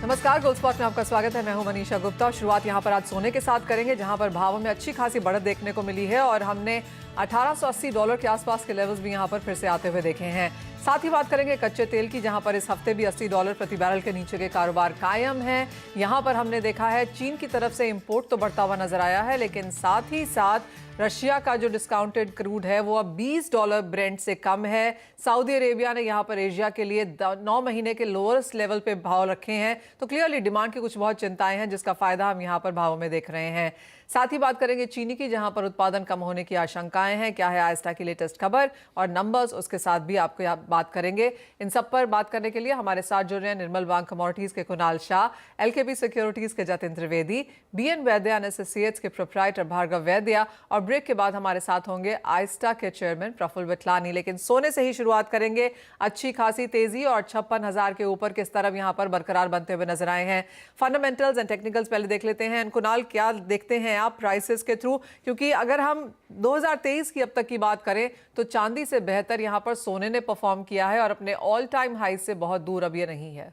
नमस्कार, gold spot में आपका स्वागत है। मैं हूं मनीषा गुप्ता। शुरुआत यहां पर आज सोने के साथ करेंगे, जहां पर भावों में अच्छी खासी बढ़त देखने को मिली है और हमने $1880 के आसपास के लेवल्स भी यहां पर फिर से आते हुए देखे हैं। साथ ही बात करेंगे कच्चे तेल की, जहां पर इस हफ्ते भी $80 प्रति बैरल के नीचे के कारोबार कायम है। यहां पर हमने देखा है चीन की तरफ से इंपोर्ट तो बढ़ता हुआ नजर आया है, लेकिन साथ ही साथ रशिया का जो डिस्काउंटेड क्रूड है वो अब $20 ब्रेंट से कम है। सऊदी अरेबिया ने यहाँ पर एशिया के लिए 9 महीने के लोअरेस्ट लेवल पे भाव रखे हैं, तो क्लियरली डिमांड की कुछ बहुत चिंताएं हैं, जिसका फायदा हम यहाँ पर भावों में देख रहे हैं। साथ ही बात करेंगे चीनी की, जहां पर उत्पादन कम होने की आशंकाएं हैं। क्या है आइस्टा की लेटेस्ट खबर और नंबर्स, उसके साथ भी आपको यहाँ बात करेंगे। इन सब पर बात करने के लिए हमारे साथ जुड़ रहे हैं निर्मल बांग कमोडिटीज के कुणाल शाह, एलकेपी सिक्योरिटीज के जतिन त्रिवेदी, बीएन वैद्या एंड एसोसिएट्स के प्रोप्राइटर भार्गव वैद्या, और ब्रेक के बाद हमारे साथ होंगे आइस्टा के चेयरमैन प्रफुल्ल विठलानी। लेकिन सोने से ही शुरुआत करेंगे। अच्छी खासी तेजी और 56,000 के ऊपर किस तरफ यहाँ पर बरकरार बनते हुए नजर आए हैं। फंडामेंटल्स एंड टेक्निकल्स पहले देख लेते हैं। कुणाल, क्या देखते हैं आप प्राइसेस के थ्रू? क्योंकि अगर हम 2023 की अब तक की बात करें तो चांदी से बेहतर यहाँ पर सोने ने परफॉर्म किया है और अपने ऑल टाइम हाई से बहुत दूर अब ये नहीं है।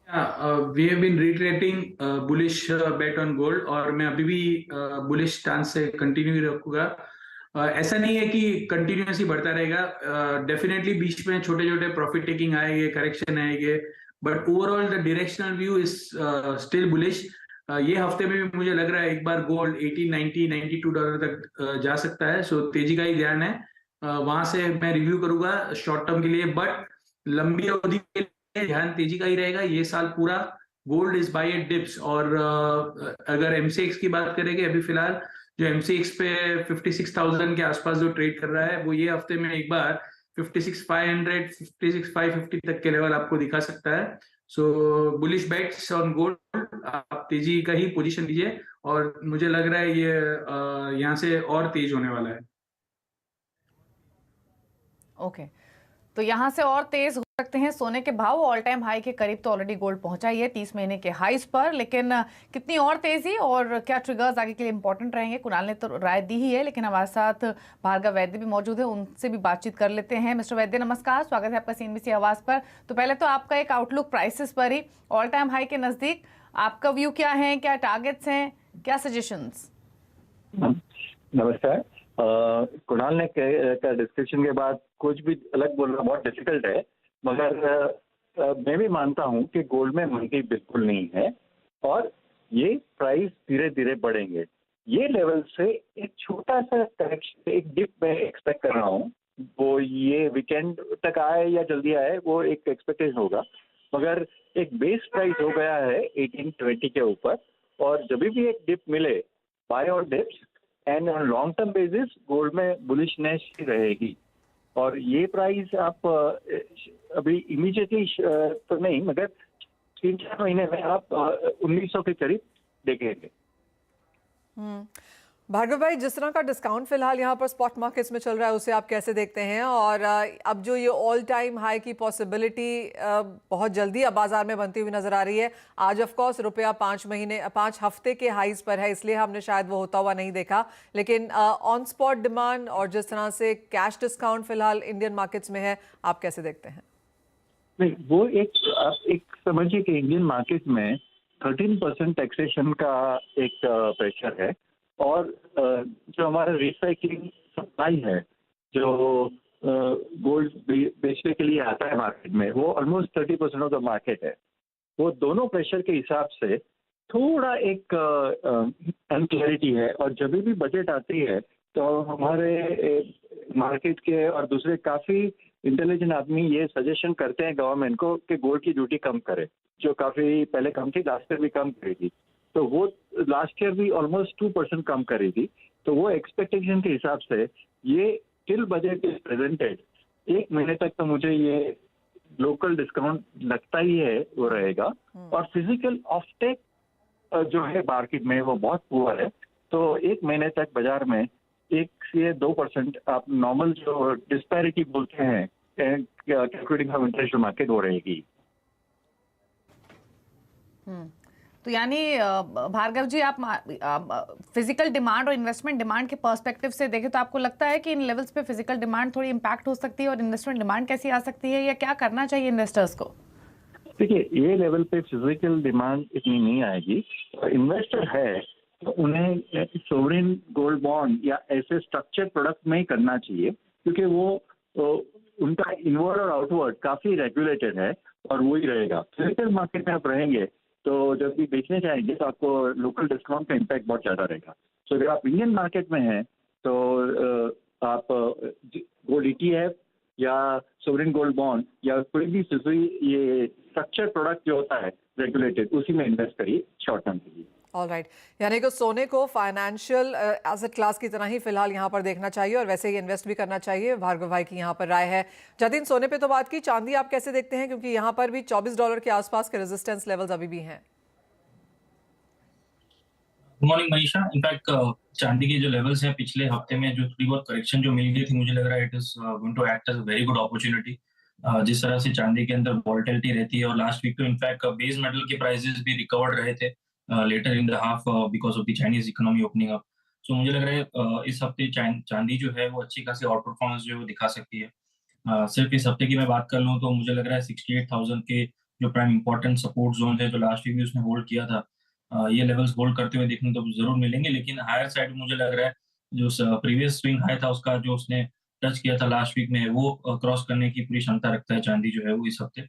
We have been reiterating bullish bet on gold और मैं अभी भी बुलिश स्टांस से कंटिन्यू रखूंगा। ऐसा नहीं है कि कंटिन्यूअसली बढ़ता रहेगा। डेफिनेटली बीच में छोटे छोटे प्रॉफिट टेकिंग आएंगे, करेक्शन आएंगे, but overall the directional view is still bullish. ये हफ्ते में भी मुझे लग रहा है एक बार गोल्ड 80, 90, $92 तक जा सकता है। सो तेजी का ही ध्यान है। वहां से मैं रिव्यू करूंगा शॉर्ट टर्म के लिए, बट लंबी अवधि के लिए ध्यान तेजी का ही रहेगा। ये साल पूरा gold is buy at dips. और अगर एमसीएक्स की बात करेंगे, अभी फिलहाल जो एमसीएक्स पे 56,000 के आसपास जो ट्रेड कर रहा है, वो ये हफ्ते में एक बार 56,500, 56,550 तक के लेवल आपको दिखा सकता है। सो बुलिश बेट्स ऑन गोल्ड, आप तेजी का ही पोजीशन लीजिए और मुझे लग रहा है ये यहाँ से और तेज होने वाला है। ओके, तो यहाँ से और तेज हो सकते हैं सोने के भाव। ऑल टाइम हाई के करीब तो ऑलरेडी गोल्ड पहुंचा ही है 30 महीने के हाईज पर, लेकिन कितनी और तेजी और क्या ट्रिगर्स आगे के लिए इंपॉर्टेंट रहेंगे, कुणाल ने तो राय दी ही है, लेकिन हमारे साथ भार्गव वैद्य भी मौजूद है, उनसे भी बातचीत कर लेते हैं। मिस्टर वैद्य, नमस्कार, स्वागत है आपका सीएनबीसी आवाज पर। तो पहले तो आपका एक आउटलुक प्राइसेस पर ही, ऑल टाइम हाई के नजदीक आपका व्यू क्या है, क्या टारगेट्स हैं, क्या सजेशंस? नमस्कार। कुणाल ने का डिस्कशन के बाद कुछ भी अलग बोलना बहुत डिफिकल्ट है, मगर मैं भी मानता हूं कि गोल्ड में मंदी बिल्कुल नहीं है और ये प्राइस धीरे धीरे बढ़ेंगे। ये लेवल से एक छोटा सा करेक्शन, एक डिप मैं एक्सपेक्ट कर रहा हूं। वो ये वीकेंड तक आए या जल्दी आए, वो एक एक्सपेक्टेशन होगा, मगर एक बेस प्राइस हो गया है 1820 के ऊपर, और जब भी एक डिप मिले, बाय और dips and on long term basis gold में बुलिशनेस ही रहेगी। और ये प्राइस आप अभी इमीडिएटली तो नहीं, मगर 3-4 महीने में आप 1900 के करीब देखेंगे। भार्गव भाई, जिस तरह का डिस्काउंट फिलहाल यहाँ पर स्पॉट मार्केट्स में चल रहा है, उसे आप कैसे देखते हैं? और अब जो ये ऑल टाइम हाई की पॉसिबिलिटी बहुत जल्दी अब बाजार में बनती हुई नजर आ रही है। आज ऑफ कोर्स रुपया 5 हफ्ते के हाईज पर है, इसलिए हमने शायद वो होता हुआ नहीं देखा, लेकिन ऑन स्पॉट डिमांड और जिस तरह से कैश डिस्काउंट फिलहाल इंडियन मार्केट्स में है, आप कैसे देखते हैं? नहीं, वो आप एक समझिए कि इंडियन मार्केट में 13% टैक्सेशन का एक प्रेशर है, और जो हमारा रिसाइकलिंग सप्लाई है, जो गोल्ड बेचने के लिए आता है मार्केट में, वो ऑलमोस्ट 30% ऑफ द मार्केट है। वो दोनों प्रेशर के हिसाब से थोड़ा एक अनक्लैरिटी है, और जब भी बजट आती है तो हमारे मार्केट के और दूसरे काफ़ी इंटेलिजेंट आदमी ये सजेशन करते हैं गवर्नमेंट को कि गोल्ड की ड्यूटी कम करे, जो काफ़ी पहले कम थी, लास्ट ईयर भी कम करेगी। तो वो लास्ट ईयर भी ऑलमोस्ट 2% कम करेगी। तो वो एक्सपेक्टेशन के हिसाब से ये टिल बजट इज प्रेजेंटेड, 1 महीने तक तो मुझे ये लोकल डिस्काउंट लगता ही है वो रहेगा। और फिजिकल ऑफटेक जो है मार्केट में वो बहुत पुअर है। तो 1 महीने तक बाजार में 1 से 2% आप नॉर्मल जो डिस्पैरिटी बोलते हैं कैलकुलेटिंग फ्रॉम इंटरनेशनल मार्केट, वो रहेगी। तो यानी भार्गव जी, आप फिजिकल डिमांड और इन्वेस्टमेंट डिमांड के पर्सपेक्टिव से देखें तो आपको लगता है कि इन लेवल्स पे फिजिकल डिमांड थोड़ी इम्पैक्ट हो सकती है और इन्वेस्टमेंट डिमांड कैसी आ सकती है, या क्या करना चाहिए इन्वेस्टर्स को? देखिए, ये लेवल पे फिजिकल डिमांड इतनी नहीं आएगी। इन्वेस्टर है तो उन्हें सोवरेन गोल्ड बॉन्ड या ऐसे स्ट्रक्चर प्रोडक्ट में ही करना चाहिए, क्योंकि वो उनका इनवर्ड और आउटवर्ड काफी रेगुलेटेड है और वही रहेगा। फिजिकल मार्केट में आप रहेंगे तो जब भी बेचने जाएंगे तो आपको लोकल डिस्काउंट का इम्पैक्ट बहुत ज्यादा रहेगा। सो अगर आप इंडियन मार्केट में हैं तो आप गोल्ड ETF या सोवरेन गोल्ड बॉन्ड या कोई भी ये स्ट्रक्चर प्रोडक्ट जो होता है रेगुलेटेड, उसी में इन्वेस्ट करिए शॉर्ट टर्म के लिए। ऑलराइट, यानी कि सोने को फाइनेंशियल एसेट क्लास की तरह ही फिलहाल यहाँ पर देखना चाहिए और वैसे ही इन्वेस्ट भी करना चाहिए। भार्गव भाई की यहाँ पर राय है। जतिन, सोने पे तो बात की, चांदी आप कैसे देखते हैं, क्योंकि यहाँ पर भी $24 के आसपास के रेजिस्टेंस लेवल्स अभी भी हैं। Good morning Manisha. इनफैक्ट चांदी के जो लेवल्स हैं पिछले हफ्ते में जो थोड़ी बहुत करेक्शन जो मिल गई थी, मुझे लग रहा है it is going to act as a very good opportunity. जिस तरह से चांदी के अंदर वॉलेटिलिटी रहती है, और लास्ट वीक तो इनफैक्ट बेस मेटल के प्राइसेस भी रिकवर्ड रहे थे later in the half because of the Chinese economy opening up. So मुझे लग रहा है इस हफ्ते चांदी जो है वो अच्छी खासी आउट परफॉर्मेंस जो दिखा सकती है। सिर्फ इस हफ्ते की मैं बात कर लूँ तो मुझे लग रहा है 68,000 के जो प्राइम इंपॉर्टेंट सपोर्ट जोन है जो लास्ट वीक भी उसने होल्ड किया था, ये लेवल्स होल्ड करते हुए देखने तो जरूर मिलेंगे। लेकिन हायर साइड मुझे लग रहा है जो प्रीवियस स्विंग हाई था उसका जो उसने टच किया था लास्ट वीक में, वो क्रॉस करने की पूरी क्षमता रखता है चांदी जो है वो इस हफ्ते।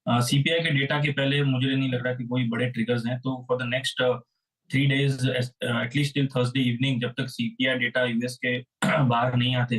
CPI के डेटा के पहले मुझे नहीं लग रहा कि कोई बड़े ट्रिगर्स हैं, तो for the next 3 days at least till Thursday evening, जब तक CPI डेटा यूएस के बाहर नहीं आते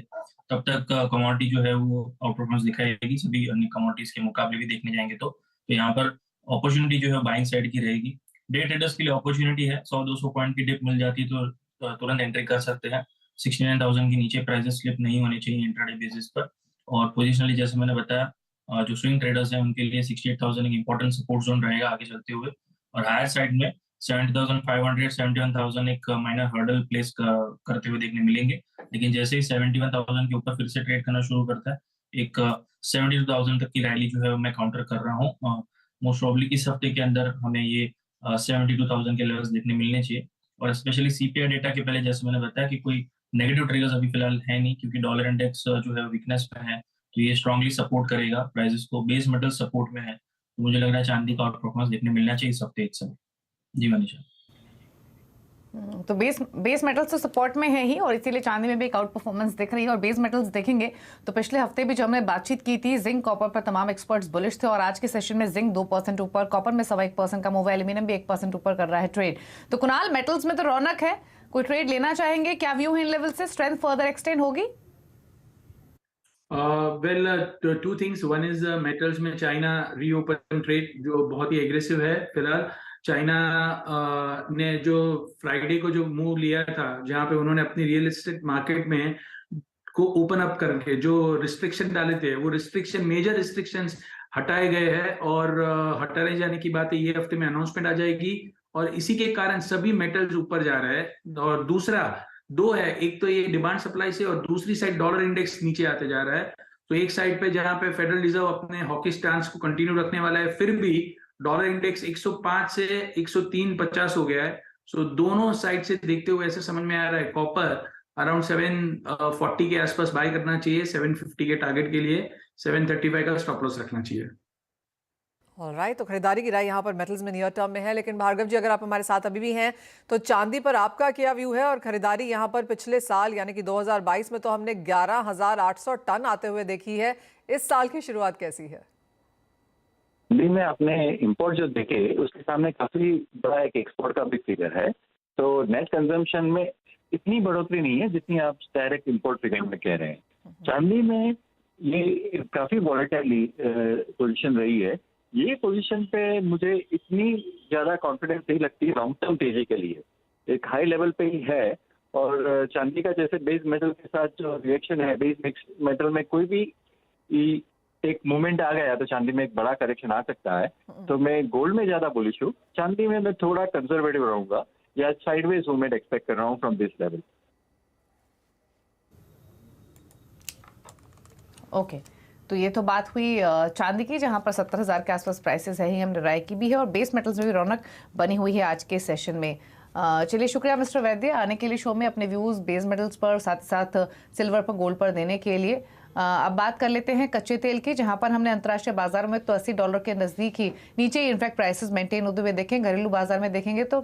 तब तक कमोडिटी जो है वो आउट परफॉर्मेंस दिखाएगी सभी अन्य कमोडिटीज के मुकाबले भी देखने जाएंगे तो यहाँ पर अपॉर्चुनिटी जो है बाइंग साइड की रहेगी। डे ट्रेडर्स के लिए अपॉर्चुनिटी है, 100-200 पॉइंट की डिप मिल जाती है तो तुरंत एंट्री कर सकते हैं। 69,000 के नीचे प्राइसेस स्लिप नहीं होने चाहिए इंट्राडे बेसिस पर। और पोजिशनली जैसे मैंने बताया जो स्विंग ट्रेडर्स हैं उनके लिए 68,000 एक इंपॉर्टेंट सपोर्ट जोन रहेगा आगे चलते हुए। और हायर साइड में 70,500 71,000 एक माइनर हर्डल प्लेस करते हुए देखने मिलेंगे। लेकिन जैसे ही 71,000 के ऊपर फिर से ट्रेड करना शुरू करता है, एक 72,000 तक की रैली जो है मैं काउंटर कर रहा हूँ। मोस्ट प्रोबेबली इस हफ्ते के अंदर हमें ये 72,000 के लेवल्स देखने मिलने चाहिए। और स्पेशली CPI डेटा के पहले जैसे मैंने बताया कि कोई नेगेटिव ट्रिगर्स अभी फिलहाल है नहीं, क्योंकि डॉलर इंडेक्स जो है वीकनेस में है, तो ये स्ट्रांगली सपोर्ट करेगा प्राइसेस को। बेस मेटल सपोर्ट में है, तो मुझे लग रहा है चांदी का आउट परफॉर्मेंस देखने मिलना चाहिए इस हफ्ते एक समय। जी मनीषा। तो बेस मेटल्स तो सपोर्ट में है ही, और इसीलिए चांदी में भी एक आउट परफॉर्मेंस दिख रही है। और बेस मेटल्स देखेंगे तो पिछले हफ्ते भी जो हमने बातचीत की थी, जिंक कॉपर पर तमाम एक्सपर्ट्स बुलिश थे, और आज के सेशन में जिंक 2% ऊपर, कॉपर में 1.25% का मूव है, एल्यूमिनियम भी 1% ऊपर कर रहा है ट्रेड। तो कुणाल, मेटल्स में तो रौनक है, कोई ट्रेड लेना चाहेंगे? क्या व्यू है इन लेवल से? स्ट्रेंथ फर्दर एक्सटेंड होगी? Two things. One is metals में चाइना रीओपन ट्रेड जो बहुत ही एग्रेसिव है फिलहाल। चाइना ने जो फ्राइडे को जो मूव लिया था, जहां पे उन्होंने अपनी रियल एस्टेट मार्केट में को ओपन अप करके जो रिस्ट्रिक्शन डाले थे, वो रिस्ट्रिक्शन मेजर रिस्ट्रिक्शंस हटाए गए हैं और हटाए जाने की बात है ये हफ्ते में अनाउंसमेंट आ जाएगी, और इसी के कारण सभी मेटल्स ऊपर जा रहे हैं। और दूसरा दो है, एक तो ये डिमांड सप्लाई से, और दूसरी साइड डॉलर इंडेक्स नीचे आते जा रहा है। तो एक साइड पे जहां पे फेडरल रिजर्व अपने हॉकी स्टांस को कंटिन्यू रखने वाला है, फिर भी डॉलर इंडेक्स 105 से 103.50 हो गया है। सो दोनों साइड से देखते हुए ऐसे समझ में आ रहा है कॉपर अराउंड 740 के आसपास बाय करना चाहिए, 750 के टारगेट के लिए 735 का स्टॉप लॉस रखना चाहिए। ऑलराइट, तो खरीदारी की राय यहाँ पर मेटल्स में नियर टर्म में है। लेकिन भार्गव जी, अगर आप हमारे साथ अभी भी हैं तो चांदी पर आपका क्या व्यू है? और खरीदारी यहाँ पर पिछले साल यानी कि 2022 में तो हमने 11,800 टन आते हुए देखी है, इस साल की शुरुआत कैसी है? दिल्ली में आपने इंपोर्ट जो देखे उसके सामने काफी बड़ा एक एक्सपोर्ट का भी फिगर है। तो नेट कंजम्पशन में इतनी बढ़ोतरी नहीं है जितनी आप डायरेक्ट इंपोर्ट फिगर में कह रहे हैं। चांदी में ये काफी वॉलेटाइल पोजीशन रही है। ये पोजीशन पे मुझे इतनी ज्यादा कॉन्फिडेंस नहीं लगती लॉन्ग टर्म तेजी के लिए, एक हाई लेवल पे ही है। और चांदी का जैसे बेस मेटल के साथ जो रिएक्शन है, बेस मिक्स मेटल में कोई भी एक मोमेंट आ गया तो चांदी में एक बड़ा करेक्शन आ सकता है। तो मैं गोल्ड में ज्यादा बुलिश हूँ, चांदी में मैं थोड़ा कंजर्वेटिव रहूंगा या साइडवेज मूवमेंट एक्सपेक्ट कर रहा हूँ फ्रॉम दिस लेवल। ओके, तो ये तो बात हुई चांदी की, जहां पर 70,000 के आसपास प्राइसेस है ही, हमने राय की भी है। और बेस मेटल्स में भी रौनक बनी हुई है आज के सेशन में। चलिए, शुक्रिया मिस्टर वैद्य आने के लिए शो में, अपने व्यूज बेस मेटल्स पर साथ साथ सिल्वर पर, गोल्ड पर देने के लिए। अब बात कर लेते हैं कच्चे तेल की, जहां पर हमने अंतर्राष्ट्रीय बाजार में तो $80 के नजदीक ही नीचे इनफैक्ट प्राइसेस मेंटेन होते हुए देखें। घरेलू बाजार में देखेंगे तो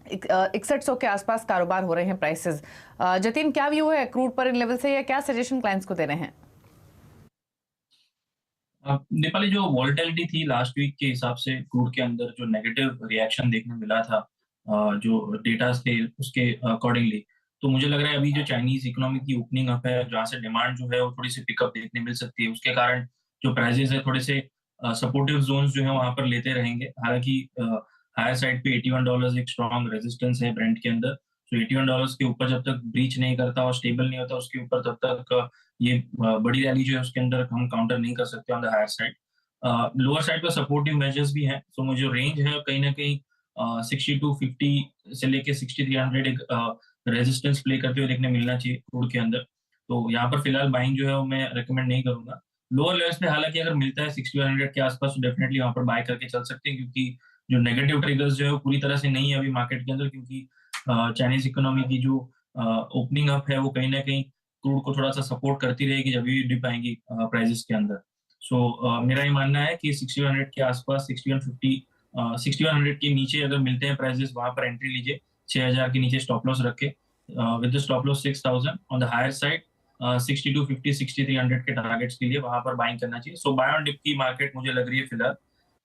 6100 के आसपास कारोबार हो रहे हैं प्राइसेस। जतिन, क्या व्यू है क्रूड पर इन लेवल से, या क्या सजेशन क्लाइंट्स को दे रहे हैं? नेपाली जो वॉलेटिलिटी थी लास्ट वीक के हिसाब से क्रूड के अंदर जो नेगेटिव रिएक्शन देखने मिला था जो डेटा थे उसके अकॉर्डिंगली, तो मुझे लग रहा है अभी जो चाइनीज इकोनॉमी की ओपनिंग अप है, जहाँ से डिमांड जो है वो थोड़ी सी पिकअप देखने मिल सकती है, उसके कारण जो प्राइसेस है थोड़े से सपोर्टिव जोन्स जो है वहां पर लेते रहेंगे। हालांकि हायर साइड पे $81 एक स्ट्रॉन्ग रेजिस्टेंस है ब्रेंट के अंदर, तो $81 के ऊपर जब तक ब्रीच नहीं करता और स्टेबल नहीं होता उसके ऊपर, तब तक ये बड़ी रैली जो है उसके अंदर हम काउंटर नहीं कर सकते on the higher side. Lower side पर सपोर्टिव मेजर्स भी हैं, तो मुझे रेंज है कहीं ना कहीं 6250 से लेके 6300 एक रेजिस्टेंस प्ले करते हुए देखने मिलना चाहिए क्रूड के अंदर। तो यहाँ पर फिलहाल बाइंग जो है वो मैं रेकमेंड नहीं करूंगा। लोअर लेवल्स पे हालांकि अगर मिलता है 6100 के आसपास तो डेफिनेटली वहां पर बाय करके चल सकते हैं, क्योंकि जो नेगेटिव ट्रिगर्स जो है वो पूरी तरह से नहीं है अभी मार्केट के अंदर, क्योंकि चाइनीज इकोनॉमी की जो ओपनिंग अप है वो कहीं ना कहीं क्रूड को थोड़ा सा सपोर्ट करती रहेगी जब भी डिप आएंगी प्राइसेस के अंदर। सो मेरा ये मानना है कि 6100 के आसपास 6150 6100 के नीचे अगर मिलते हैं प्राइसेस वहां पर एंट्री लीजिए, 6000 के नीचे स्टॉप लॉस रखे with the stop loss 6000 on the higher side 6250 6300 के टारगेट्स के लिए वहां पर बाइंग करना चाहिए। सो बाय ऑन डिप की मार्केट मुझे लग रही है फिलहाल,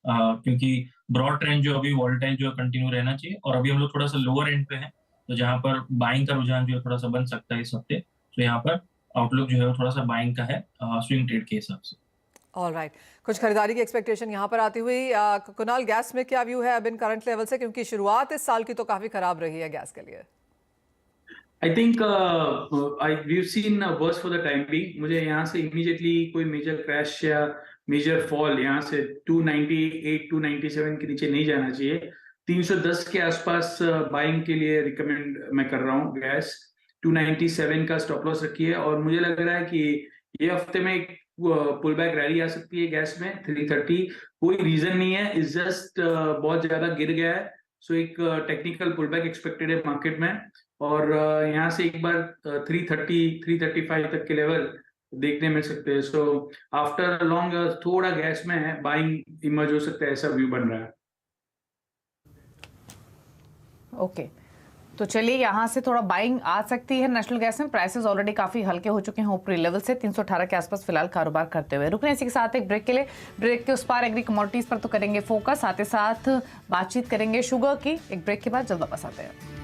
क्योंकि ब्रॉड ट्रेंड जो अभी वॉलेटाइल जो कंटिन्यू रहना चाहिए, और अभी हम लोग थोड़ा सा लोअर एंड पे हैं, तो जहां पर बाइंग का रुझान जो है थोड़ा सा बन सकता है इस हफ्ते। तो यहाँ पर आउटलुक जो है वो थोड़ा सा बाइंग का है स्विंग ट्रेड के हिसाब से। ऑलराइट, कुछ खरीदारी की एक्सपेक्टेशन यहाँ पर आती हुई। कुणाल, गैस में क्या व्यू है अब इन करंट लेवल से, क्योंकि शुरुआत इस साल की तो काफी खराब रही है गैस के लिए? I think we've seen worse for the time being। मुझे यहाँ से इमीडिएटली कोई मेजर क्रैश या मेजर फॉल यहाँ से 298 297 के नीचे नहीं जाना चाहिए। 310 के आसपास बाइंग के लिए रिकमेंड मैं कर रहा हूँ गैस। 297 का स्टॉप लॉस रखिए, और मुझे लग रहा है कि ये हफ्ते में एक पुल बैक रैली आ सकती है गैस में 330। कोई रीजन नहीं है, इस जस्ट बहुत ज्यादा गिर गया है, सो एक टेक्निकल पुल बैक एक्सपेक्टेड है मार्केट में, और यहाँ से एक बार 330 335 तक के लेवल देखने मिल सकते हैं। सो आफ्टर लॉन्ग थोड़ा गैस में है बाइंग इमर्ज हो सकता है, ऐसा व्यू बन रहा है। ओके, तो चलिए यहाँ से थोड़ा बाइंग आ सकती है नेशनल गैस में। प्राइसेस ऑलरेडी काफी हल्के हो चुके हैं ऊपरी लेवल से 318 के आसपास फिलहाल कारोबार करते हुए। रुकने इसी के साथ एक ब्रेक के लिए, ब्रेक के उस पार एग्री कमोडिटीज पर तो करेंगे फोकस, साथ ही साथ बातचीत करेंगे शुगर की। एक ब्रेक के बाद जल्द वापस आते हैं।